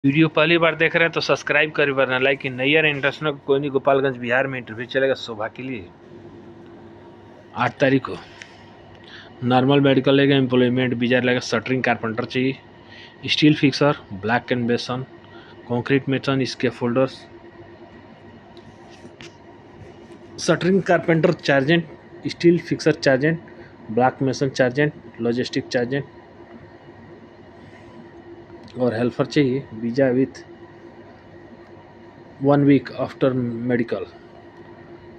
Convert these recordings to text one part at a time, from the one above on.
Video पहली बार देख रहे हैं तो सब्सक्राइब करें वरना लाइक नैयर इंटरनेशनल कोयनी गोपालगंज बिहार में इंटरव्यू चलेगा शोभा के लिए 8 तारीख को। नॉर्मल मेडिकल लेगा, एम्प्लॉयमेंट वीजा लेगा, शटरिंग कारपेंटर चाहिए, स्टील फिक्सर, ब्लैक एंड बेसन, concrete mason, scaffolders, shuttering carpenter chargehand, steel fixer chargehand, block mason chargehand, logistic chargehand और हेल्पर चाहिए। Visa with 1 week after medical.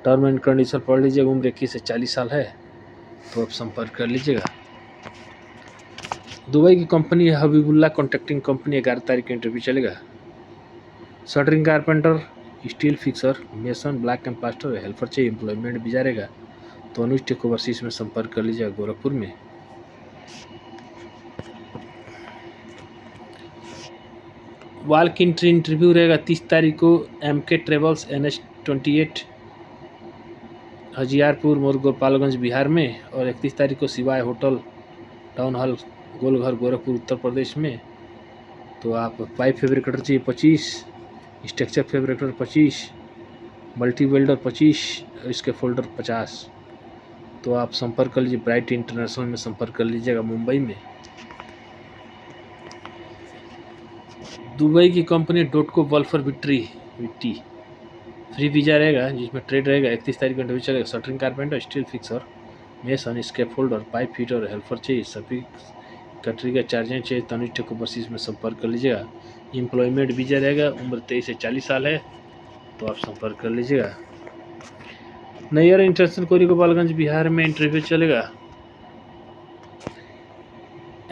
Term and condition पढ़ लीजिएगा। उम्र 21 से 40 साल है तो आप संपर्क कर लीजिएगा। दुबई की कंपनी है हबीबुल्ला कॉन्ट्रैक्टिंग कंपनी। 11 तारीख का इंटरव्यू चलेगा। Shuttering carpenter, steel fixer, mason, black and plaster, helper चाहिए। एम्प्लॉयमेंट वीजा रहेगा तो अनुज टेक ओवरसीज में संपर्क कर लीजिएगा गोरखपुर में। वॉक इन इंटरव्यू रहेगा 30 तारीख को MK ट्रेवल्स NH28 हजियारपुर मोर गोपालगंज बिहार में, और 31 तारीख को सिवाय hotel town hall Golghar Gorakhpur Uttar Pradesh में। तो आप पाइप फैब्रिकेटर चाहिए 25, स्ट्रक्चर फैब्रिकेटर 25, मल्टी वेल्डर 25, इसके फोल्डर 50। तो आप संपर्क कर लीजिए। ब्राइट इंटरनेशनल में संपर्क कर लीजिएगा मुंबई में। दुबई की कंपनी डोटको वल्फर विट्टी फ्री वीजा रहेगा जिसमें ट्रेड रहेगा। 31 तारीख को इंटरव्यू चलेगा। Shuttering carpenter, steel fixer, mason, scaffolder, pipe fitter, helper चाहिए। सभी कटरी का चार्जेंट चाहिए। तनुज टेक ओवरसीज में संपर्क कर लीजिएगा। एम्प्लॉयमेंट वीजा रहेगा। उम्र 23 से 40 साल है तो आप संपर्क कर लीजिएगा। नैयर इंटरनेशनल कोयनी गोपालगंज बिहार में इंटरव्यू चलेगा।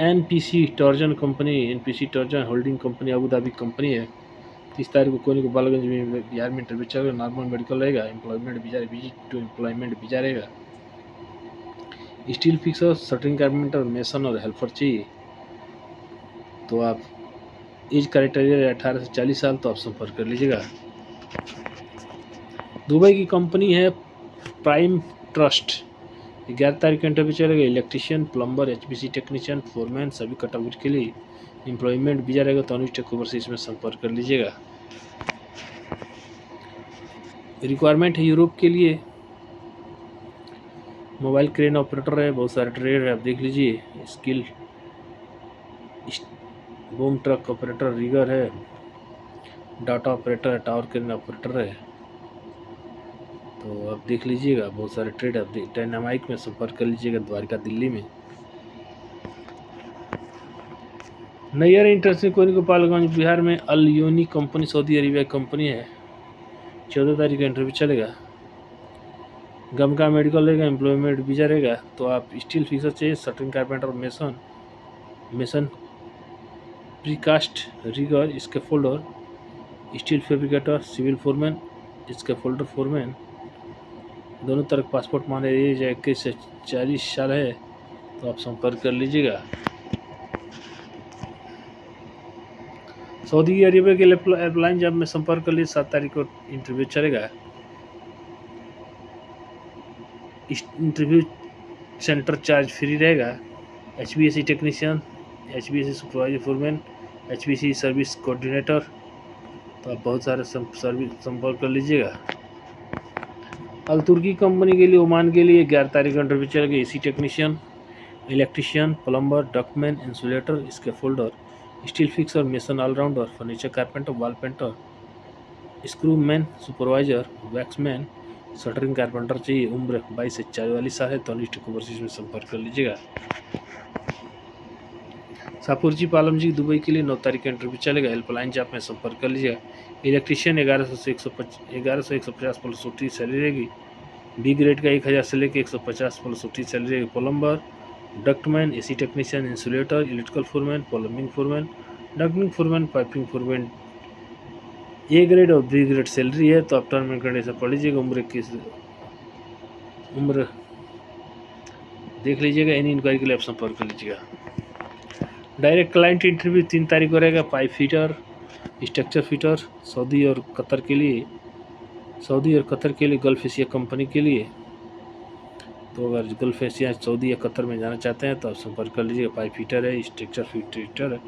NPC टर्जन कंपनी, NPC टर्जन holding company Abu Dhabi company है। 30 तारीख को कोयनी गोपालगंज में बिहार में इंटरव्यू चलेगा। नॉर्मल मेडिकल रहेगा। Employment visa, visit to employment visa रहेगा। Steel fixer, shuttering carpenter, mason और हेल्पर चाहिए। तो आप एज क्राइटेरिया 18 से 40 साल तो आप संपर्क कर लीजिएगा। दुबई की कंपनी है प्राइम ट्रस्ट। 11 तारीख का इंटरव्यू चलेगा। Electrician, plumber, HPC technician, foreman सभी कैटेगरी के लिए एम्प्लॉयमेंट वीजा रहेगा तो अनुज टेक ओवरसीज में संपर्क कर लीजिएगा। रिक्वायरमेंट है यूरोप के लिए। मोबाइल क्रेन ऑपरेटर है, बहुत सारे ट्रेड है, आप देख लीजिए। Skill boom truck operator, rigger है, डाटा ऑपरेटर है, टावर क्रेन ऑपरेटर है। तो आप देख लीजिएगा, बहुत सारे ट्रेड आप डायनामाइक में संपर्क कर लीजिएगा द्वारका दिल्ली में। नैयर इंटरनेशनल कोयनी गोपालगंज बिहार में Al Uni company Saudi Arabia company है। 14 तारीख का इंटरव्यू चलेगा। गमका मेडिकल रहेगा। एम्प्लॉयमेंट वीजा रहेगा तो आप स्टील फिक्सर चाहिए, shuttering carpenter, mason precast, rigger, scaffolder, steel fabricator, civil foreman, scaffolder foreman. दोनों तरफ पासपोर्ट मांगे। एज 21 से 40 साल है तो आप संपर्क कर लीजिएगा। सऊदी अरेबिया के एयरलाइन जब में संपर्क कर लीजिए। 7 तारीख को इंटरव्यू चलेगा। इंटरव्यू सेंटर चार्ज फ्री रहेगा। HPSC technician, HPSC supervisor foreman, HPSC service coordinator. तो आप बहुत सारे सर्विस संपर्क कर लीजिएगा। अल तुर्की कंपनी के लिए ओमान के लिए 11 तारीख का इंटरव्यू चलेगा। AC technician, electrician, plumber, document, insulator, scaffolder, steel fixer, mason allrounder, furniture carpenter, wall painter, screw man, supervisor, वैक्समैन, शटरिंग कारपेंटर चाहिए। उम्र 22 से 44 साल है तो अनुज टेक ओवरसीज में संपर्क कर लीजिएगा। सापुरजी पालम जी दुबई के लिए 9 तारीख का इंटरव्यू चलेगा। हेल्पलाइन जॉब में संपर्क कर लीजिएगा। इलेक्ट्रीशियन 1100 से 150 प्लस OT सैलरी रहेगी। B ग्रेड का 1000 से लेकर 150 प्लस OT सैलरी रहेगी। Plumber, ductman, AC technician, insulator, electrical foreman, plumbing foreman, ducting foreman, piping foreman. A grade और B ग्रेड सैलरी है तो आप टर्म एंड कंडीशन पढ़ लीजिएगा। उम्र देख लीजिएगा। एनी इंक्वायरी के लिए आप संपर्क कर लीजिएगा। डायरेक्ट क्लाइंट इंटरव्यू 3 तारीख को रहेगा। Pipe fitter, structure fitter, Saudi और कतर के लिए गल्फ एशिया कंपनी के लिए। तो अगर गल्फ एशिया, सऊदी या कतर में जाना चाहते हैं तो आप संपर्क कर लीजिएगा। पाइप फिटर है, स्ट्रक्चर फिटर है,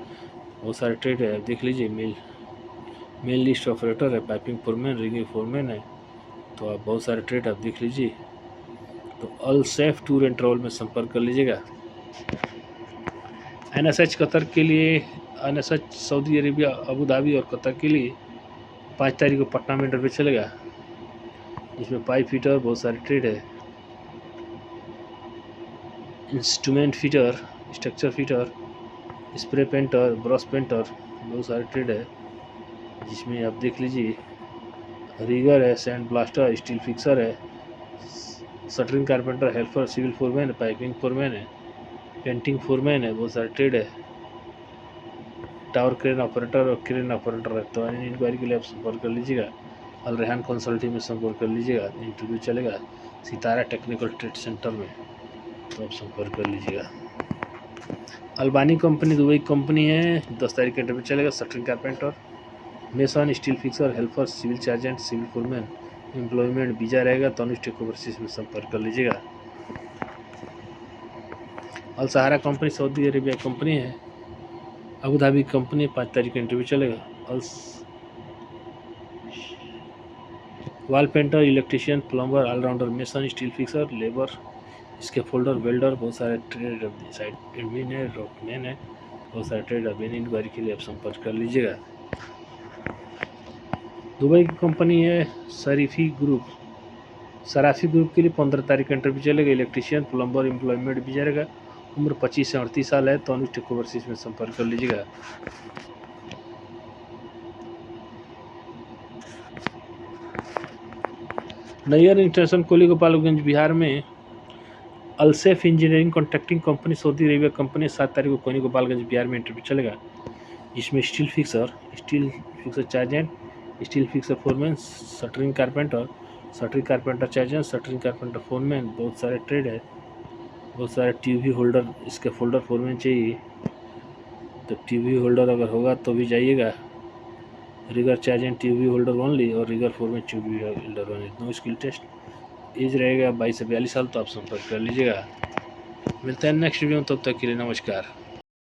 बहुत सारे ट्रेड है, देख लीजिए। मेल लिस्ट ऑपरेटर है, पाइपिंग फोरमैन, रिगिंग फोरमैन है। तो आप बहुत सारे ट्रेड आप देख लीजिए। तो अल सैफ टूर एंड ट्रैवल में संपर्क कर लीजिएगा। NSH कतर के लिए, NSH Saudi Arabia, Abu Dhabi और कतर के लिए 5 तारीख को पटना में इंटरव्यू चलेगा। इसमें पाइप फिटर, बहुत सारे ट्रेड है, instrument fitter, structure fitter, spray painter, brush painter, बहुत सारे ट्रेड है। जिसमें आप देख लीजिए, रिगर है, सैंड ब्लास्टर, स्टील फिक्सर है, shuttering carpenter, helper, civil foreman है, पाइपिंग फोरमैन है, पेंटिंग फोरमैन है, बहुत सारे ट्रेड है, टावर क्रेन ऑपरेटर और क्रेन ऑपरेटर है। तो इंक्वायरी के लिए आप संपर्क कर लीजिएगा। अल रेहान कंसल्टिंग में संपर्क कर लीजिएगा। इंटरव्यू चलेगा सितारा टेक्निकल ट्रेड सेंटर में, तो आप संपर्क कर लीजिएगा। अल्बानी कंपनी दुबई कंपनी है, 10 तारीख का इंटरव्यू चलेगा। Shuttering carpenter, mason, steel fixer, helper, civil sergeant, civil foreman, employment visa रहेगा। तनुष टेक ओवरसीज में संपर्क कर लीजिएगा। Al Sahara company Saudi Arabia company है, अबू धाबी कंपनी, 5 तारीख का इंटरव्यू चलेगा। Wall painter, electrician, plumber, allrounder, mason, steel fixer, labour, इसके फोल्डर, वेल्डर, बहुत सारे ट्रेड साइड एडमिन है, रॉकमैन है, बहुत सारे ट्रेड अभी इंक्वायरी के लिए आप संपर्क कर लीजिएगा। दुबई की कंपनी है सराफी ग्रुप के लिए 15 तारीख का इंटरव्यू चलेगा। इलेक्ट्रिशियन, प्लम्बर, एम्प्लॉयमेंट भी जाएगा। उम्र 25 से 38 साल है। तो अनुष्ठ टेक ओवरसीज में संपर्क कर लीजिएगा। नैयर इंटरनेशनल कोली गोपालगंज बिहार में Alsaif engineering contracting company Saudi Arabia company 7 तारीख को कोनी गोपालगंज बिहार में इंटरव्यू चलेगा। इसमें steel fixer chargehand, steel fixer foreman, shuttering carpenter chargehand, shuttering carpenter foreman, बहुत सारे ट्रेड है, बहुत सारे टीवी होल्डर, इसके फोल्डर फोरमैन चाहिए। तो टीवी होल्डर अगर होगा तो भी जाइएगा। Rigger chargehand TV holder only और rigger foreman TV holder only. No skill test. Age रहेगा 22 से 42 साल। तो आप संपर्क कर लीजिएगा। मिलते हैं नेक्स्ट वीडियो में, तब तक के लिए नमस्कार।